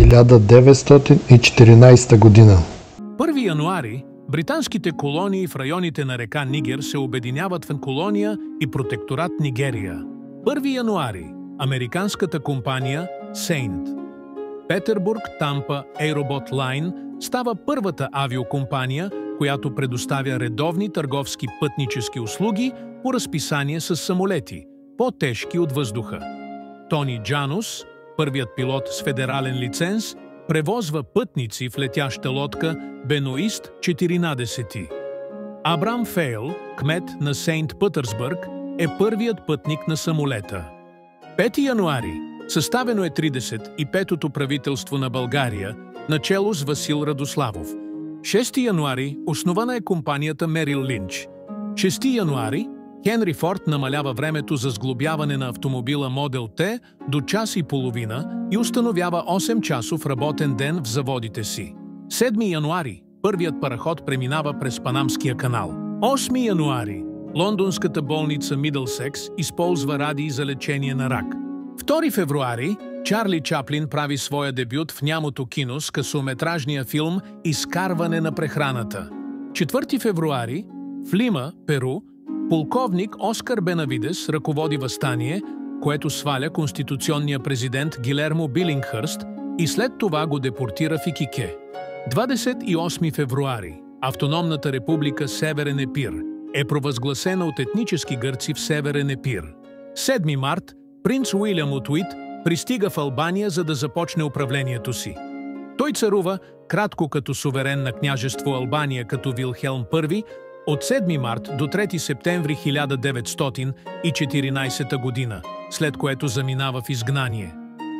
1914 година. 1 януари британските колонии в районите на река Нигер се обединяват в колония и протекторат Нигерия. 1 януари американската компания Сейнт Петербург Тампа Aerobot Line става първата авиокомпания, която предоставя редовни търговски пътнически услуги по разписание с самолети, по-тежки от въздуха. Тони Джанус, първият пилот с федерален лиценз, превозва пътници в летяща лодка Беноист 14. Абрам Фейл, кмет на Сейнт Пътърсбърг, е първият пътник на самолета. 5 януари съставено е 35-то правителство на България, начело с Васил Радославов. 6 януари основана е компанията Мерил Линч. 6 януари Хенри Форд намалява времето за сглобяване на автомобила Model T до час и половина и установява 8-часов работен ден в заводите си. 7 януари първият параход преминава през Панамския канал. 8 януари лондонската болница Мидълсекс използва радий за лечение на рак. 2 февруари Чарли Чаплин прави своя дебют в нямото кино с късометражния филм «Изкарване на прехраната». 4 февруари в Лима, Перу, полковник Оскар Бенавидес ръководи въстание, което сваля конституционния президент Гилермо Билингхърст и след това го депортира в Икике. 28 февруари Автономната република Северен Епир е провъзгласена от етнически гърци в Северен Епир. 7 март принц Уилям от Уит пристига в Албания, за да започне управлението си. Той царува кратко като суверен на княжество Албания като Вилхелм I от 7 март до 3 септември 1914 година, след което заминава в изгнание.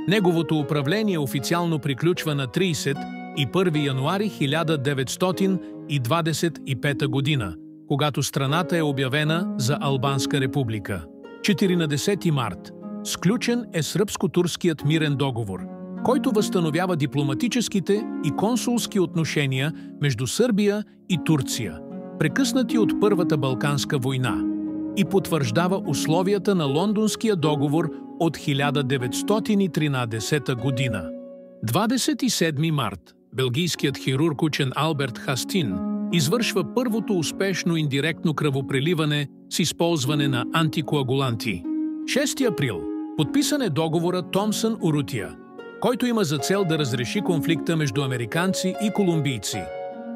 Неговото управление официално приключва на 31 януари 1925 година, когато страната е обявена за Албанска република. 14 март сключен е сръбско-турският мирен договор, който възстановява дипломатическите и консулски отношения между Сърбия и Турция, прекъснати от Първата Балканска война, и потвърждава условията на Лондонския договор от 1913 година. 27 март белгийският хирург учен Алберт Хастин извършва първото успешно индиректно кръвопреливане с използване на антикоагуланти. 6 април подписан е договора Томсън-Урутия, който има за цел да разреши конфликта между американци и колумбийци,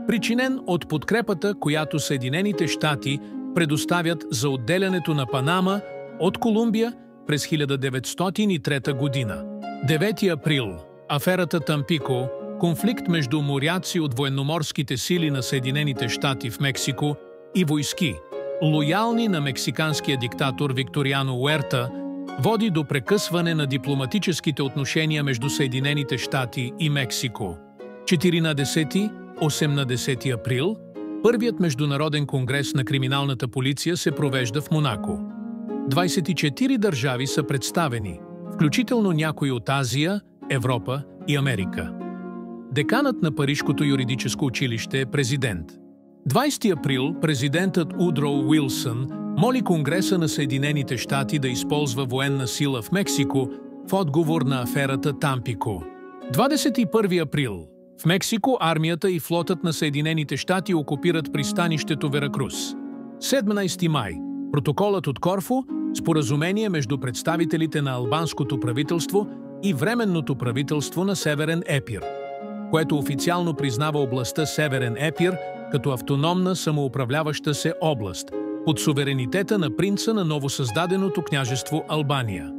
причинен от подкрепата, която Съединените щати предоставят за отделянето на Панама от Колумбия през 1903 година. 9 април аферата Тампико, конфликт между моряци от военноморските сили на Съединените щати в Мексико и войски, лоялни на мексиканския диктатор Викториано Уерта, води до прекъсване на дипломатическите отношения между Съединените щати и Мексико. 14-18 април първият международен конгрес на криминалната полиция се провежда в Монако. 24 държави са представени, включително някои от Азия, Европа и Америка. Деканът на Парижкото юридическо училище е президент. 20 април президентът Удроу Уилсън моли Конгреса на Съединените щати да използва военна сила в Мексико в отговор на аферата Тампико. 21 април в Мексико армията и флотът на Съединените щати окупират пристанището Веракрус. 17 май протоколът от Корфу, споразумение между представителите на албанското правителство и временното правителство на Северен Епир, което официално признава областта Северен Епир като автономна самоуправляваща се област под суверенитета на принца на новосъздаденото княжество Албания.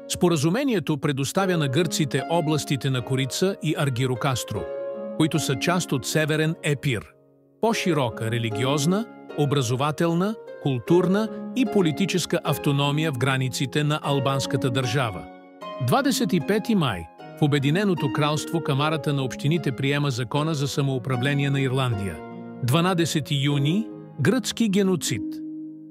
Споразумението предоставя на гърците областите на Корица и Аргирокастро, които са част от Северен Епир, по-широка религиозна, образователна, културна и политическа автономия в границите на албанската държава. 25 май в Обединеното кралство Камарата на общините приема закона за самоуправление на Ирландия. 12 юни – гръцки геноцид.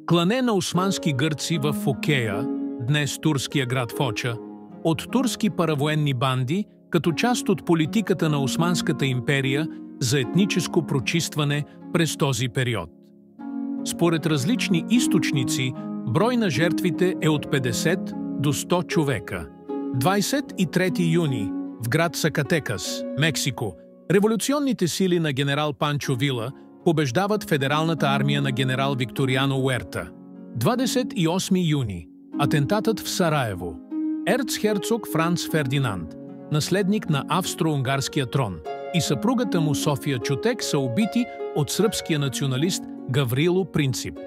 Клане на османски гърци в Фокея, днес турския град Фоча, от турски паравоенни банди, като част от политиката на Османската империя за етническо прочистване през този период. Според различни източници, брой на жертвите е от 50 до 100 човека. 23 юни в град Сакатекас, Мексико, революционните сили на генерал Панчо Вила побеждават федералната армия на генерал Викториано Уерта. 28 юни. Атентатът в Сараево. Ерцхерцог Франц Фердинанд, наследник на австро-унгарския трон, и съпругата му София Чутек са убити от сръбския националист Гаврило Принцип.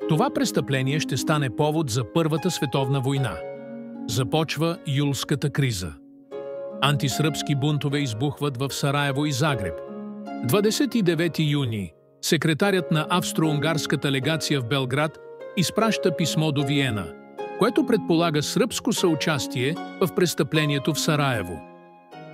Това престъпление ще стане повод за Първата световна война. Започва юлската криза. Антисръбски бунтове избухват в Сараево и Загреб. 29 юни. Секретарят на австро-унгарската легация в Белград изпраща писмо до Виена, което предполага сръбско съучастие в престъплението в Сараево.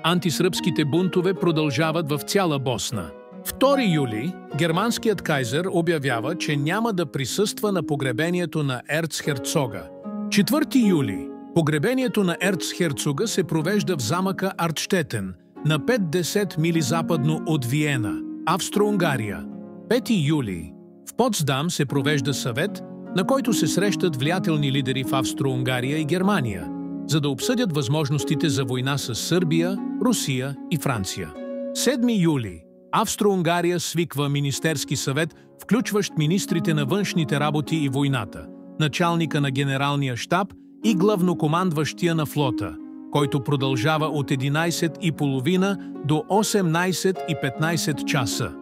Антисръбските бунтове продължават в цяла Босна. 2 юли германският кайзер обявява, че няма да присъства на погребението на ерцхерцога. 4 юли погребението на ерцхерцога се провежда в замъка Артщетен, на 50 мили западно от Виена, Австро-Унгария. 5 юли в Потсдам се провежда съвет, на който се срещат влиятелни лидери в Австро-Унгария и Германия, за да обсъдят възможностите за война с Сърбия, Русия и Франция. 7 юли Австро-Унгария свиква Министерски съвет, включващ министрите на външните работи и войната, началника на генералния щаб и главнокомандващия на флота, който продължава от 11:30 до 18:15 часа.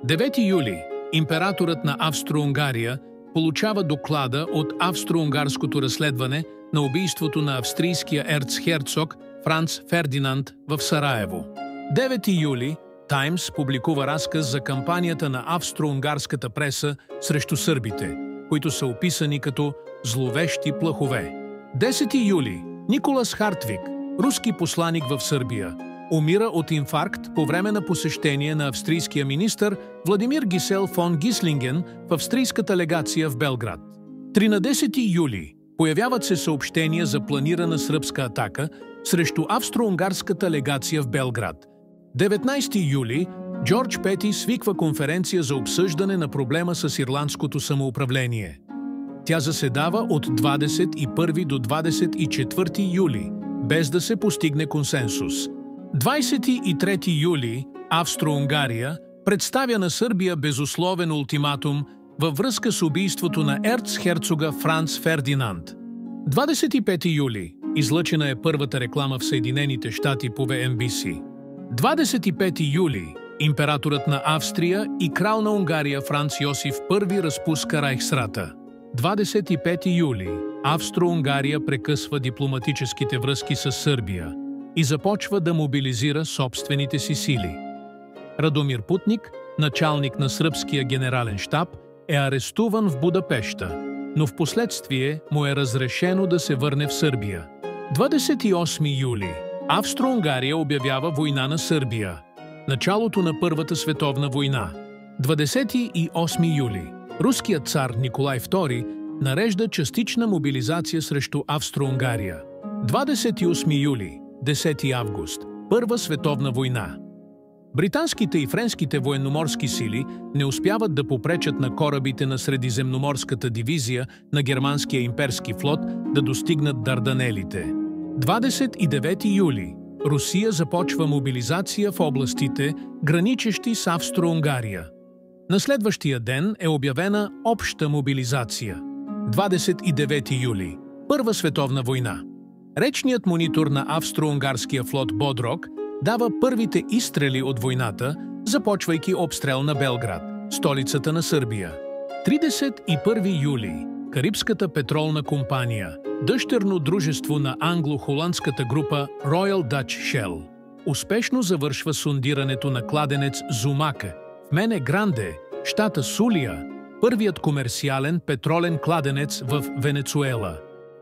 9 юли императорът на Австро-Унгария получава доклада от австро-унгарското разследване на убийството на австрийския ерцхерцог Франц Фердинанд в Сараево. 9 юли Таймс публикува разказ за кампанията на австро-унгарската преса срещу сърбите, които са описани като зловещи плахове. 10 юли Николас Хартвиг, руски посланик в Сърбия, умира от инфаркт по време на посещение на австрийския министър Владимир Гисел фон Гислинген в австрийската легация в Белград. 13 юли появяват се съобщения за планирана сръбска атака срещу австро-унгарската легация в Белград. 19 юли Джордж Пети свиква конференция за обсъждане на проблема с ирландското самоуправление. Тя заседава от 21 до 24 юли, без да се постигне консенсус. 23 юли Австро-Унгария представя на Сърбия безусловен ултиматум във връзка с убийството на ерцхерцога Франц Фердинанд. 25 юли излъчена е първата реклама в Съединените щати по ВМБС. 25 юли императорът на Австрия и крал на Унгария Франц Йосиф I разпуска Райхсрата. 25 юли Австро-Унгария прекъсва дипломатическите връзки с Сърбия и започва да мобилизира собствените си сили. Радомир Путник, началник на сръбския генерален щаб, е арестуван в Будапеща, но в последствие му е разрешено да се върне в Сърбия. 28 юли Австро-Унгария обявява война на Сърбия. Началото на Първата световна война. 28 юли руският цар Николай II нарежда частична мобилизация срещу Австро-Унгария. 28 юли, 10 август, Първа световна война. Британските и френските военноморски сили не успяват да попречат на корабите на Средиземноморската дивизия на германския имперски флот да достигнат Дарданелите. 29 юли Русия започва мобилизация в областите, граничещи с Австро-Унгария. На следващия ден е обявена обща мобилизация. 29 юли Първа световна война. Речният монитор на австро-унгарския флот Бодрог дава първите изстрели от войната, започвайки обстрел на Белград, столицата на Сърбия. 31 юли Карибската петролна компания, дъщерно дружество на англо-холандската група Royal Dutch Shell, успешно завършва сондирането на кладенец Зумака в Мене Гранде, щата Сулия, първият комерциален петролен кладенец в Венецуела.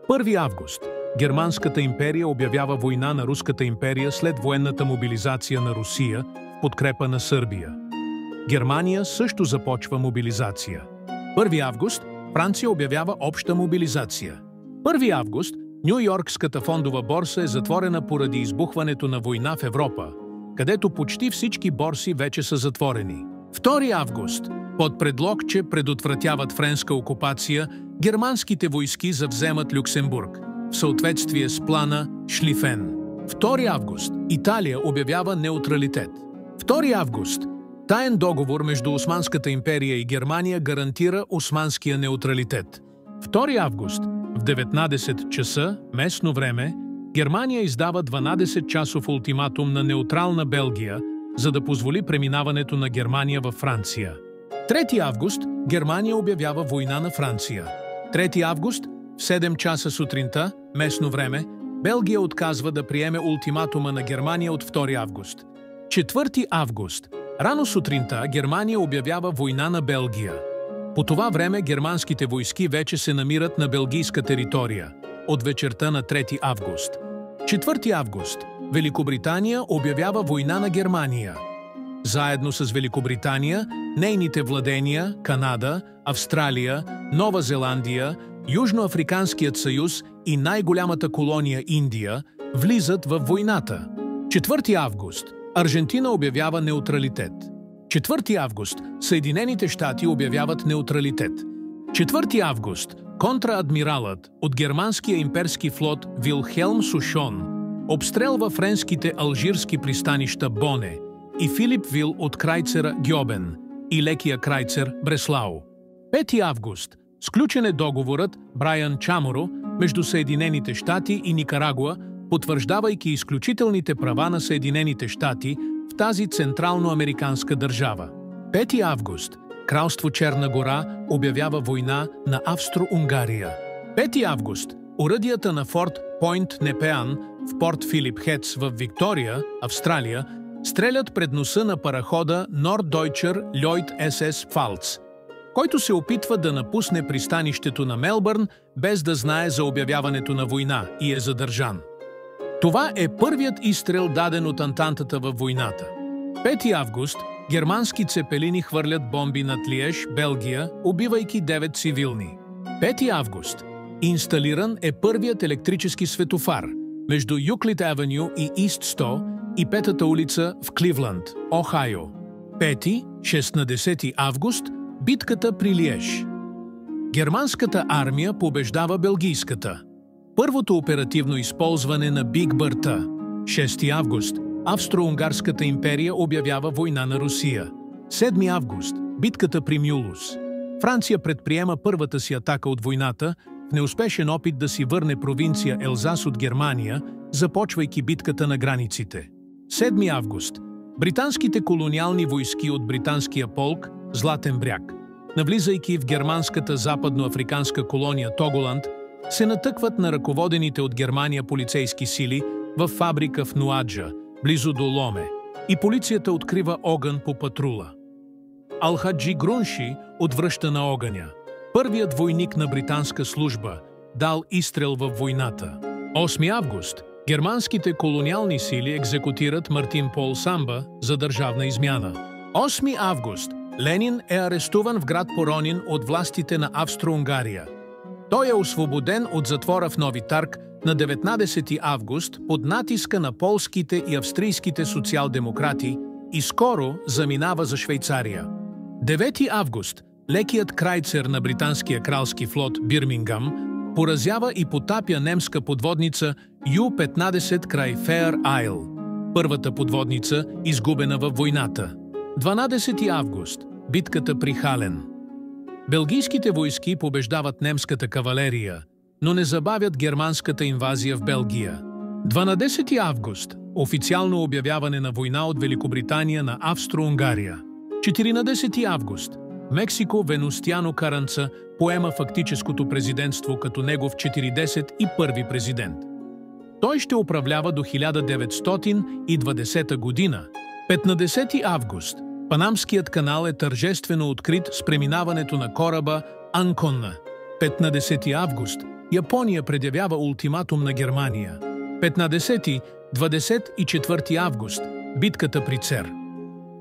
1 август Германската империя обявява война на Руската империя след военната мобилизация на Русия в подкрепа на Сърбия. Германия също започва мобилизация. 1 август Франция обявява обща мобилизация. 1 август Ню-Йоркската фондова борса е затворена поради избухването на война в Европа, където почти всички борси вече са затворени. 2 август под предлог, че предотвратяват френска окупация, германските войски завземат Люксембург, в съответствие с плана Шлифен. 2 август. Италия обявява неутралитет. 2 август. Таен договор между Османската империя и Германия гарантира османския неутралитет. 2 август. В 19 часа местно време Германия издава 12-часов ултиматум на неутрална Белгия, за да позволи преминаването на Германия във Франция. 3 август Германия обявява война на Франция. 3 август в 7 часа сутринта местно време Белгия отказва да приеме ултиматума на Германия от 2 август. 4 август. Рано сутринта Германия обявява война на Белгия. По това време германските войски вече се намират на белгийска територия. От вечерта на 3 август. 4 август. Великобритания обявява война на Германия. Заедно с Великобритания, нейните владения, Канада, Австралия, Нова Зеландия, Южноафриканският съюз и най-голямата колония Индия влизат във войната. 4 август. Аржентина обявява неутралитет. 4 август. Съединените щати обявяват неутралитет. 4 август. Контраадмиралът от германския имперски флот Вилхелм Сушон обстрелва френските алжирски пристанища Боне и Филипвил от крайцера Гьобен и лекия крайцер Бреслау. 5 август. Сключен е договорът Брайан Chamorro между Съединените щати и Никарагуа, потвърждавайки изключителните права на Съединените щати в тази централноамериканска държава. 5 август. Кралство Черна гора обявява война на Австро-Унгария. 5 август. Оръдията на Форт Пойнт Непеан в Порт Филип Хец в Виктория, Австралия, стрелят пред носа на парахода Norddeutscher Lloyd SS Pfalz, който се опитва да напусне пристанището на Мелбърн без да знае за обявяването на война и е задържан. Това е първият изстрел даден от Антантата във войната. 5 август. Германски цепелини хвърлят бомби над Лиеж, Белгия, убивайки 9 цивилни. 5 август. Инсталиран е първият електрически светофар между Юклид Авеню и Ист 100 и 5-та улица в Кливланд, Охайо. 5-16 август. Битката при Лиеж. Германската армия побеждава белгийската. Първото оперативно използване на Биг Бърта. 6 август. Австро-Унгарската империя обявява война на Русия. 7 август. Битката при Мюлус. Франция предприема първата си атака от войната в неуспешен опит да си върне провинция Елзас от Германия, започвайки битката на границите. 7 август. Британските колониални войски от британския полк Златен бряг, навлизайки в германската западноафриканска колония Тоголанд, се натъкват на ръководените от Германия полицейски сили в фабрика в Нуаджа, близо до Ломе, и полицията открива огън по патрула. Алхаджи Грунши отвръща на огъня. Първият войник на британска служба, дал изстрел във войната. 8 август. Германските колониални сили екзекутират Мартин Пол Самба за държавна измяна. 8 август. Ленин е арестуван в град Поронин от властите на Австро-Унгария. Той е освободен от затвора в Нови Тарг на 19 август под натиска на полските и австрийските социал-демократи и скоро заминава за Швейцария. 9 август. Лекият крайцер на британския кралски флот Бирмингам поразява и потапя немска подводница Ю-15 край Феър Айл, първата подводница, изгубена във войната. 12 август. Битката при Хален. Белгийските войски побеждават немската кавалерия, но не забавят германската инвазия в Белгия. 12 август. Официално обявяване на война от Великобритания на Австро-Унгария. 14 август. Мексико Венустиано Каранца поема фактическото президентство като негов 41-и президент. Той ще управлява до 1920 година. 15 август. Панамският канал е тържествено открит с преминаването на кораба Анконна. 15 август. Япония предявява ултиматум на Германия. 15-24 август. Битката при Цер.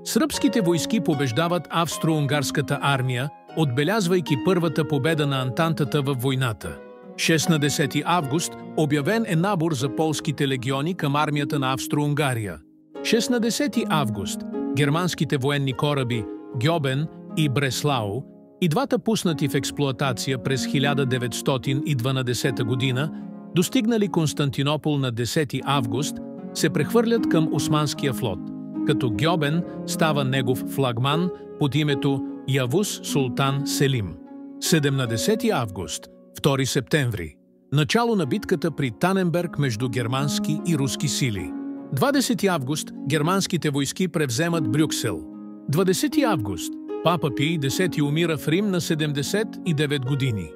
Сръбските войски побеждават австро-унгарската армия, отбелязвайки първата победа на Антантата във войната. 16 август. Обявен е набор за полските легиони към армията на Австро-Унгария. 16 август. Германските военни кораби Гьобен и Бреслау, и двата пуснати в експлоатация през 1912 година, достигнали Константинопол на 10 август, се прехвърлят към Османския флот, като Гьобен става негов флагман под името Явус Султан Селим. 17 август, 2 септември. Начало на битката при Таненберг между германски и руски сили. 20 август германските войски превземат Брюксел. 20 август Папа Пий X умира в Рим на 79 години.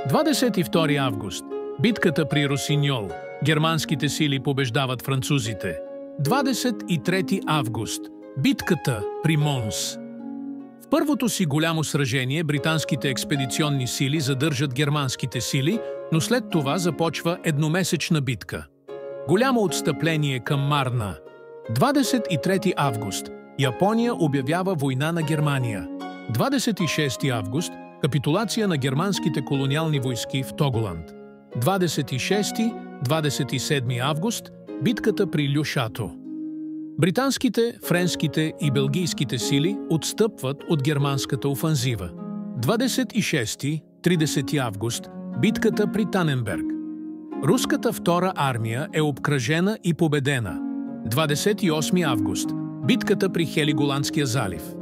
22 август битката при Росиньол. Германските сили побеждават французите. 23 август битката при Монс. В първото си голямо сражение британските експедиционни сили задържат германските сили, но след това започва едномесечна битка. Голямо отстъпление към Марна. 23 август Япония обявява война на Германия. 26 август капитулация на германските колониални войски в Тоголанд. 26-27 август битката при Люшато. Британските, френските и белгийските сили отстъпват от германската офанзива. 26-30 август битката при Таненберг. Руската втора армия е обкръжена и победена. 28 август битката при Хелиголандския залив.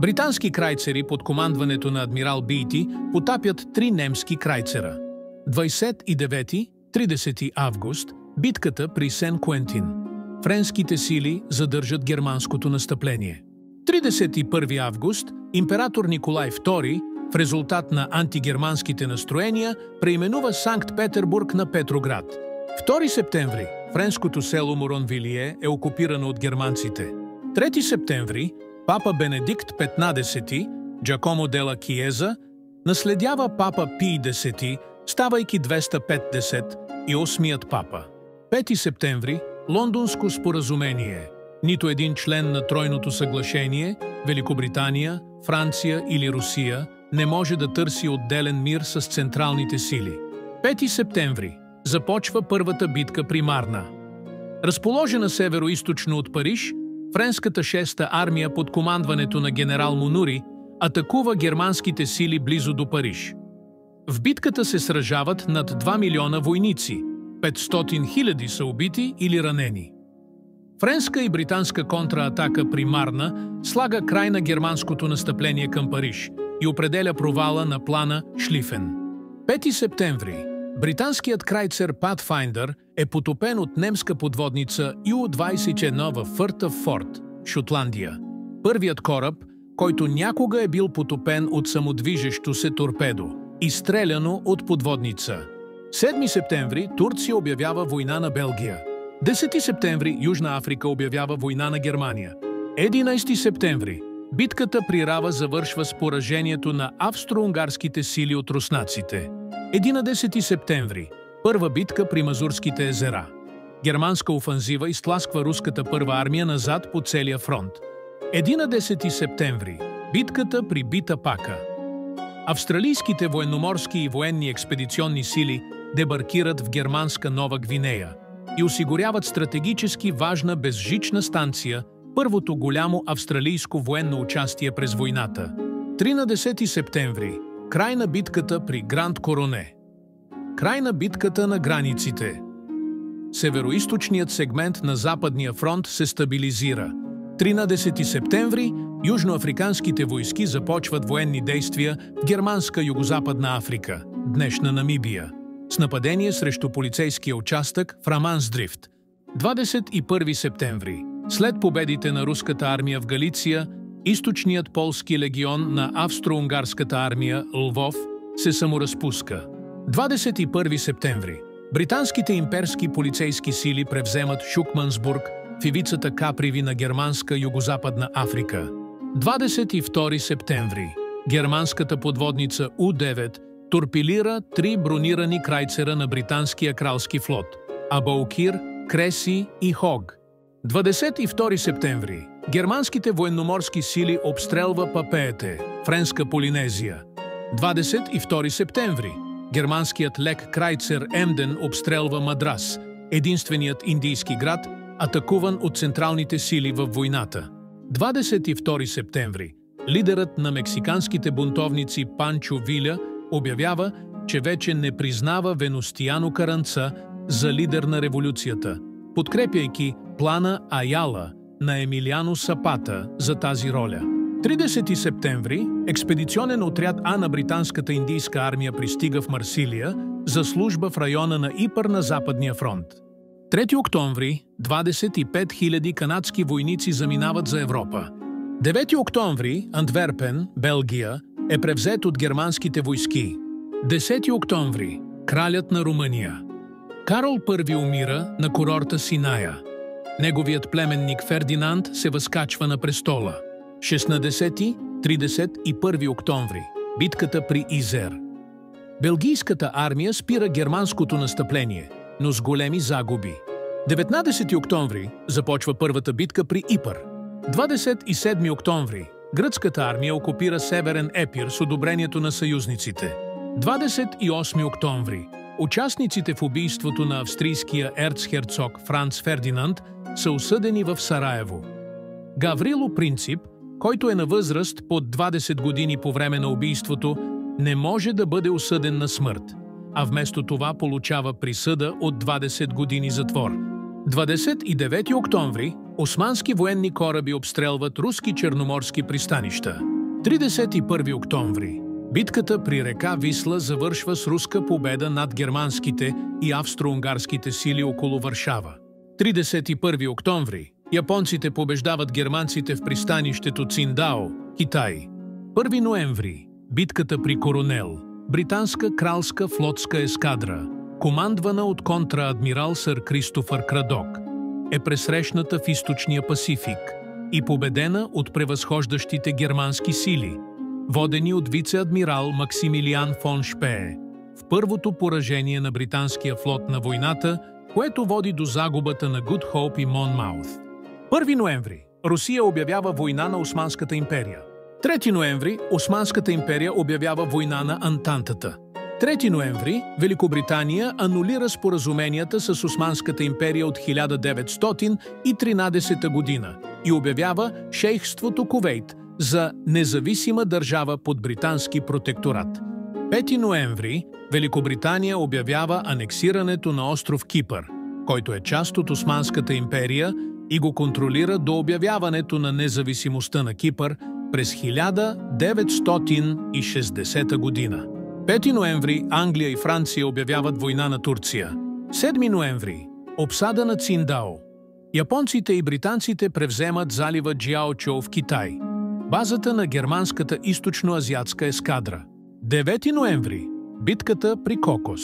Британски крайцери под командването на адмирал Бийти потапят 3 немски крайцера. 29-30 август битката при Сен-Куентин. Френските сили задържат германското настъпление. 31 август император Николай II в резултат на антигерманските настроения преименува Санкт-Петербург на Петроград. 2 септември френското село Моронвилие е окупирано от германците. 3 септември папа Бенедикт XV, Джакомо дела Киеза, наследява папа Пий X, ставайки 250 папа. 5 септември Лондонско споразумение. Нито един член на Тройното съглашение, Великобритания, Франция или Русия, не може да търси отделен мир с централните сили. 5 септември започва първата битка при Марна. Разположена северо-източно от Париж, френската 6-та армия под командването на генерал Монури атакува германските сили близо до Париж. В битката се сражават над 2 милиона войници, 500 хиляди са убити или ранени. Френска и британска контраатака при Марна слага край на германското настъпление към Париж и определя провала на плана Шлифен. 5 септември британският крайцер Pathfinder е потопен от немска подводница Ю-21 във Фърта Форт, Шотландия. Първият кораб, който някога е бил потопен от самодвижещо се торпедо, изстреляно от подводница. 7 септември Турция обявява война на Белгия. 10 септември Южна Африка обявява война на Германия. 11 септември битката при Рава завършва с поражението на австро-унгарските сили от руснаците. 11 септември първа битка при Мазурските езера. Германска офанзива изтласква руската първа армия назад по целия фронт. 11 септември битката при Бита Пака. Австралийските военноморски и военни експедиционни сили дебаркират в германска Нова Гвинея и осигуряват стратегически важна безжична станция, първото голямо австралийско военно участие през войната. 13 септември край на битката при Гранд Короне. Край на битката на границите. Североизточният сегмент на Западния фронт се стабилизира. 13 септември южноафриканските войски започват военни действия в германска Югозападна Африка, днешна Намибия, с нападение срещу полицейския участък в Рамансдрифт. 21 септември след победите на руската армия в Галиция, източният полски легион на австро-унгарската армия Лвов се саморазпуска. 21 септември британските имперски полицейски сили превземат Шукмансбург в ивицата Каприви на германска Югозападна Африка. 22 септември германската подводница У-9 торпилира 3 бронирани крайцера на британския кралски флот – Абаукир, Креси и Хог. 22 септември германските военноморски сили обстрелва Папеете, френска Полинезия. 22 септември германският лек крайцер Емден обстрелва Мадрас, единственият индийски град, атакуван от централните сили във войната. 22 септември лидерът на мексиканските бунтовници Панчо Виля обявява, че вече не признава Венустияно Каранца за лидер на революцията, подкрепяйки плана Аяла на Емилиано Сапата за тази роля. 30 септември експедиционен отряд А на британската индийска армия пристига в Марсилия за служба в района на Ипър на Западния фронт. 3 октомври 25 000 канадски войници заминават за Европа. 9 октомври Антверпен, Белгия, е превзет от германските войски. 10 октомври кралят на Румъния. Карол I умира на курорта Синая. Неговият племенник Фердинанд се възкачва на престола. 16-31 октомври битката при Изер. Белгийската армия спира германското настъпление, но с големи загуби. 19 октомври започва първата битка при Ипър. 27 октомври гръцката армия окупира Северен Епир с одобрението на съюзниците. 28 октомври участниците в убийството на австрийския ерцхерцог Франц Фердинанд са осъдени в Сараево. Гаврило Принцип, който е на възраст под 20 години по време на убийството, не може да бъде осъден на смърт, а вместо това получава присъда от 20 години затвор. 29 октомври османски военни кораби обстрелват руски черноморски пристанища. 31 октомври битката при река Висла завършва с руска победа над германските и австро-унгарските сили около Варшава. 31 октомври японците побеждават германците в пристанището Циндао, Китай. 1 ноември битката при Коронел, британска кралска флотска ескадра, командвана от контраадмирал сър Кристофър Крадок, е пресрещната в източния Пасифик и победена от превъзхождащите германски сили, водени от вице-адмирал Максимилиан фон Шпее, в първото поражение на британския флот на войната, което води до загубата на Good Hope и Монмаут. 1 ноември Русия обявява война на Османската империя. 3 ноември Османската империя обявява война на Антантата. 3 ноември Великобритания анулира споразуменията с Османската империя от 1913 година и обявява шейхството Кувейт за независима държава под британски протекторат. 5 ноември Великобритания обявява анексирането на остров Кипър, който е част от Османската империя, и го контролира до обявяването на независимостта на Кипър през 1960 година. 5 ноември Англия и Франция обявяват война на Турция. 7 ноември обсада на Циндао. Японците и британците превземат залива Джиаочоу в Китай, базата на германската източноазиатска ескадра. 9 ноември битката при Кокос.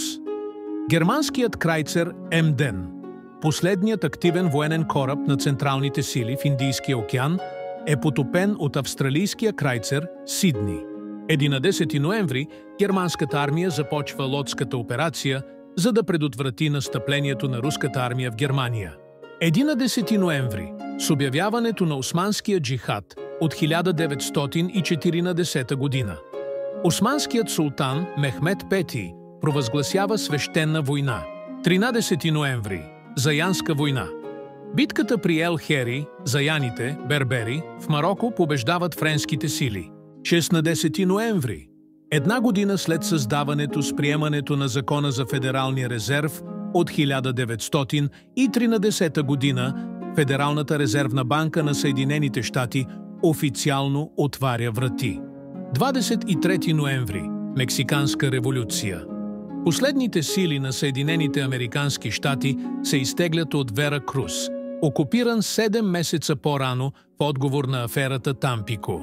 Германският крайцер Емден, последният активен военен кораб на централните сили в Индийския океан, е потопен от австралийския крайцер Сидни. 11 ноември германската армия започва Лотската операция, за да предотврати настъплението на руската армия в Германия. 11 ноември с обявяването на Османския джихад от 1914 година. Османският султан Мехмед V провъзгласява свещена война. 13 ноември Заянска война. Битката при Ел Хери, заяните, бербери, в Мароко побеждават френските сили. 16 ноември. Една година след създаването с приемането на Закона за Федералния резерв от 1913 година, Федералната резервна банка на Съединените щати официално отваря врати. 23 ноември. Мексиканска революция. Последните сили на Съединените американски щати се изтеглят от Вера Круз, окупиран 7 месеца по-рано в отговор на аферата Тампико.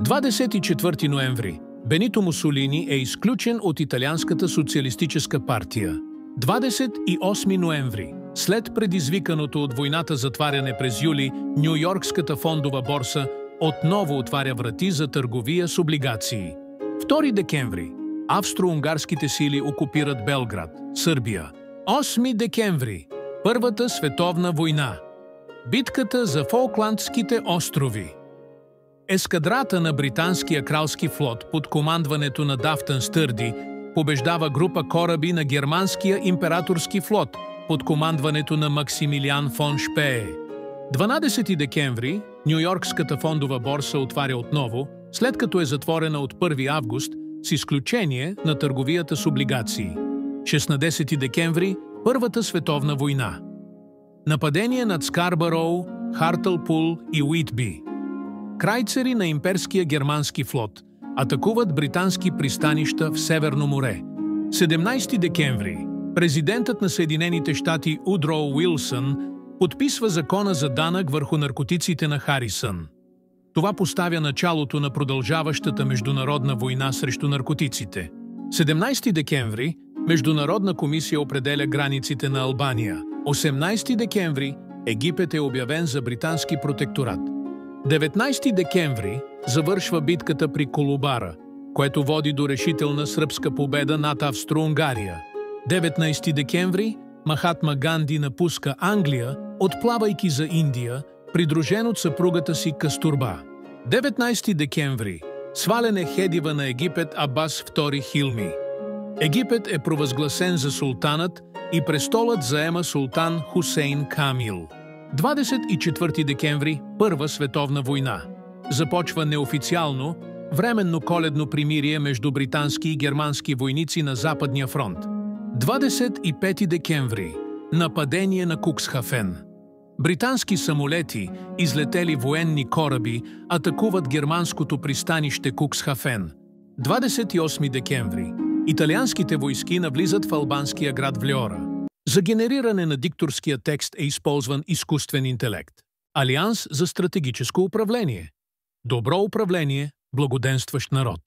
24 ноември. Бенито Мусолини е изключен от Италианската социалистическа партия. 28 ноември. След предизвиканото от войната затваряне през юли, Ню-Йоркската фондова борса отново отваря врати за търговия с облигации. 2 декември. Австро-унгарските сили окупират Белград, Сърбия. 8 декември. Първата световна война. Битката за Фолкландските острови. Ескадрата на британския кралски флот под командването на Дафтън Стърди побеждава група кораби на германския императорски флот под командването на Максимилиан фон Шпее. 12 декември Ню-Йоркската фондова борса отваря отново, след като е затворена от 1 август, с изключение на търговията с облигации. 16 декември – Първата световна война. Нападение над Скарбароу, Хартълпул и Уитби. Крайцери на имперския германски флот атакуват британски пристанища в Северно море. 17 декември. Президентът на Съединените щати Удроу Уилсън подписва закона за данък върху наркотиците на Харисън. Това поставя началото на продължаващата международна война срещу наркотиците. 17 декември. Международна комисия определя границите на Албания. 18 декември. Египет е обявен за британски протекторат. 19 декември завършва битката при Колубара, което води до решителна сръбска победа над Австро-Унгария. 19 декември Махатма Ганди напуска Англия, отплавайки за Индия, придружен от съпругата си Кастурба. 19 декември сваляне хедива на Египет Абас II Хилми. Египет е провъзгласен за султанът и престолът заема султан Хусейн Камил. 24 декември – Първа световна война. Започва неофициално временно коледно примирие между британски и германски войници на Западния фронт. 25 декември – Нападение на Куксхафен. Британски самолети, излетели военни кораби, атакуват германското пристанище Куксхафен. 28 декември – Италианските войски навлизат в албанския град Влеора. За генериране на дикторския текст е използван изкуствен интелект. Алианс за стратегическо управление. Добро управление, благоденстващ народ.